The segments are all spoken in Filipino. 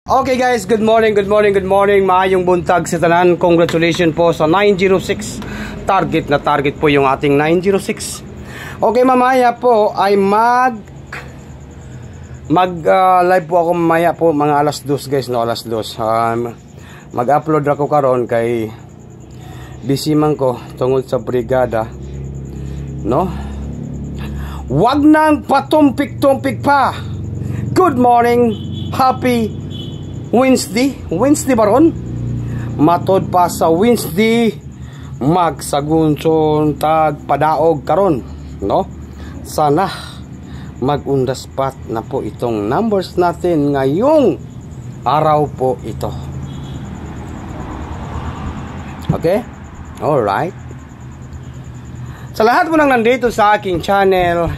Okay guys, good morning. Maayong buntag sa tanan. Congratulations po sa 906. Target po yung ating 906. Okay, mamaya po ay live po ako mamaya po mga alas 2 guys, no, alas 2. Mag-upload ako karon kay busy man ko tungod sa brigada, no? Wag nang patumpik-tumpik pa. Good morning. Happy Wednesday ba ron? Matod pa sa Wednesday, magsagunson tag padaog karon, no? Sana mag-undaspat na po itong numbers natin ngayong araw po ito. Okay? Alright. Sa lahat po nang nandito sa aking channel,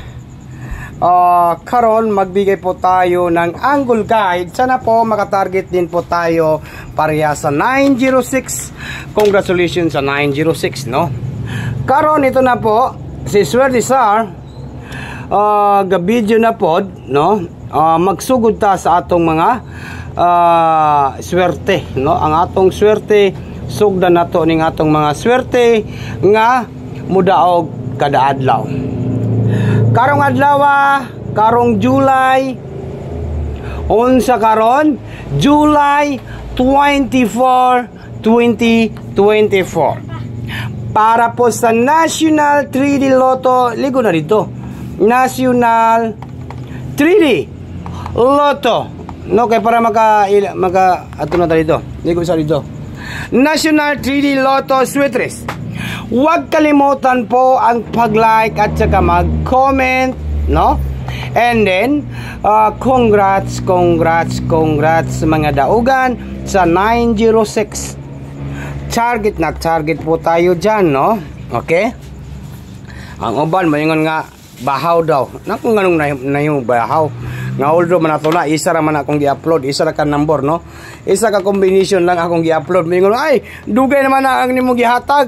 karon magbigay po tayo ng angle guide. Sana po makatarget din po tayo pareha sa 906. Congratulations sa 906, no? Karon ito na po si Swerte Sar, ga-video na po, no? Magsugod ta sa atong mga swerte, no? Ang atong swerte sugdan nato ning atong mga swerte nga mudaog kada adlaw. Karong adlaw, karong July, unsa karon? July 24, 2024. Para po sa National 3D Lotto, ligo na dito. National 3D Lotto. No, kay para ato na dito. Ligo sa dito. National 3D Lotto Sweetres. Huwag kalimutan po ang pag-like at saka mag-comment, no? And then, congrats mga daugan sa 906. Target po tayo dyan, no? Okay? Ang uban, mayingon nga, bahaw daw. Naku nga nung na yung bahaw. Nga although man ato na, isa ra man akong gi-upload, isa ra ka number, no? Isa ka combination lang akong gi-upload. Mingon, ay, dugay naman na ang nimo gihatag.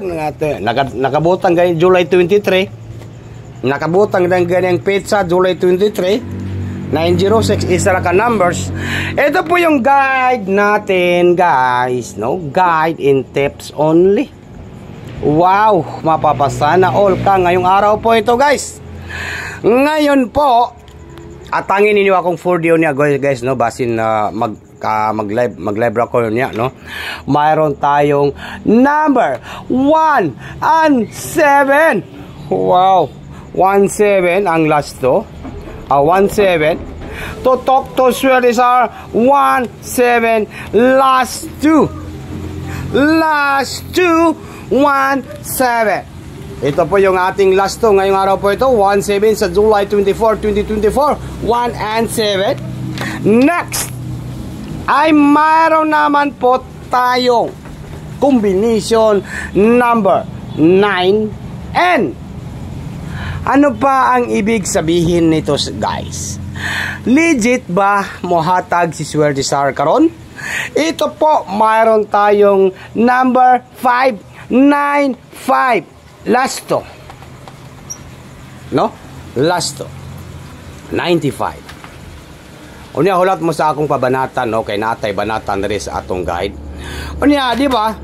Nakabutang gani July 23. Nakabutang lang gani ang pizza July 23. 906, isa ra ka numbers. Ito po yung guide natin, guys, no? Guide in tips only. Wow, mapapasana all ka ngayong araw po ito, guys. Ngayon po, atangin ninyo akong 4D niya guys, no, basin na mag-live ako niya, no. Mayroon tayong number 1 and 7. Wow, 17 ang last to. 17. To talk to Swerte Sar 17 last 2. Last 2 17. Ito po yung ating last to ngayong araw po ito, 17 sa July 24, 2024, 1 and 7. Next ay mayroon naman po tayong combination number 9 and ano pa ang ibig sabihin nito, guys? Legit ba mohatag si Swerte Sar karon? Ito po, mayroon tayong number 595. Last to, no? Last to 95. Unya hulat mo sa akong pabanatan, no? Kay natay banatan rin sa atong guide. Unya, di ba?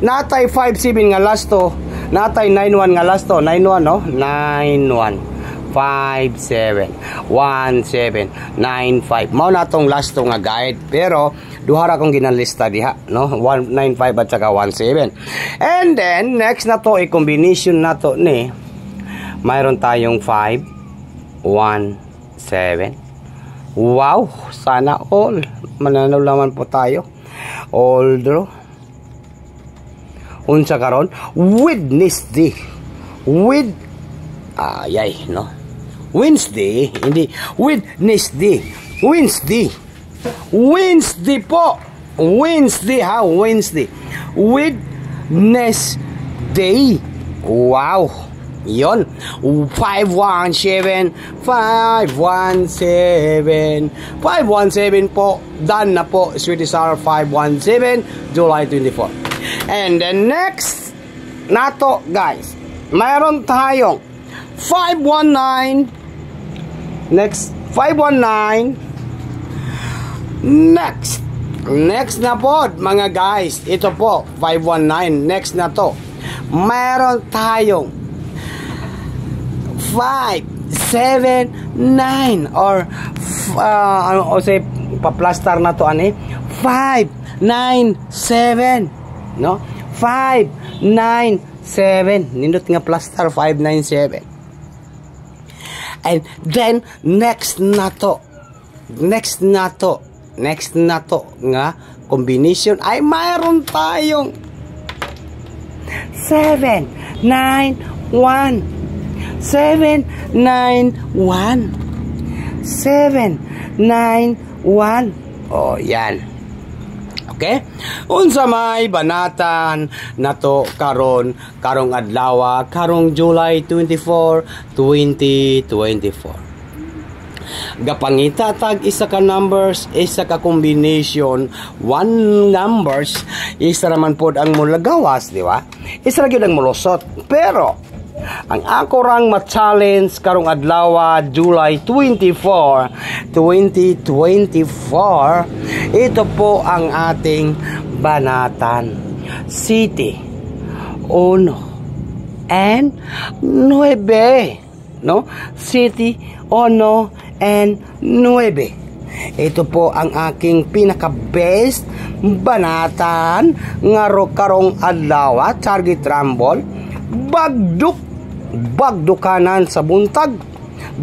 Natay 57 nga last to, natay 91 nga last to, 91, no? 91 57 17 95. Mao na tong last to nga guide, pero duha ra kong ginalista diha, no? 195 at saka 17. And then next na to, i-combination na to ni mayroon tayong 5 1 7. Wow, sana all mananaw naman po tayo. All draw. Unsa karon? Wednesday. With ayay, no? Wednesday, hindi Wednesday. Wednesday po. Wednesday, ha? Wednesday. Wednesday. Wow. Yon. 517 517 517 po. Done na po. Swerte Sar 517 July 24. And then next nato, guys, mayroon tayong 519. Next 519. Next Next na po, mga guys. Ito po, 519. Next na to. Meron tayong 579 or ano o say pa-plaster na to ani 597, no? 597. Nindot nga plaster 597. And then next na to nga combination ay mayroon tayong 791 oh yan. Okay? Unsa may banatan nato karong adlaw karong July 24, 2024. Gapangita tag isa ka numbers, isa ka combination, one numbers, isa naman pod ang mulagawas, di ba? Isa ra gyud ang mulusot. Pero ang ako rang ma-challenge karong adlaw July 24, 2024, ito po ang ating banatan. City 1 and 9, no? City 1 and 9. Ito po ang aking pinaka-best banatan ngaro karong adlaw, target rumble, bagdukanan sa buntag,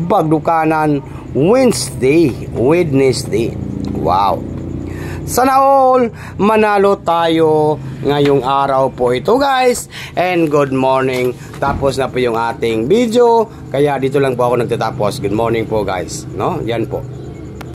bagdukanan Wednesday. Wow. Sana all manalo tayo ngayong araw po ito, guys. And good morning. Tapos na po yung ating video. Kaya dito lang po ako nagtatapos. Good morning po, guys. No? Yan po.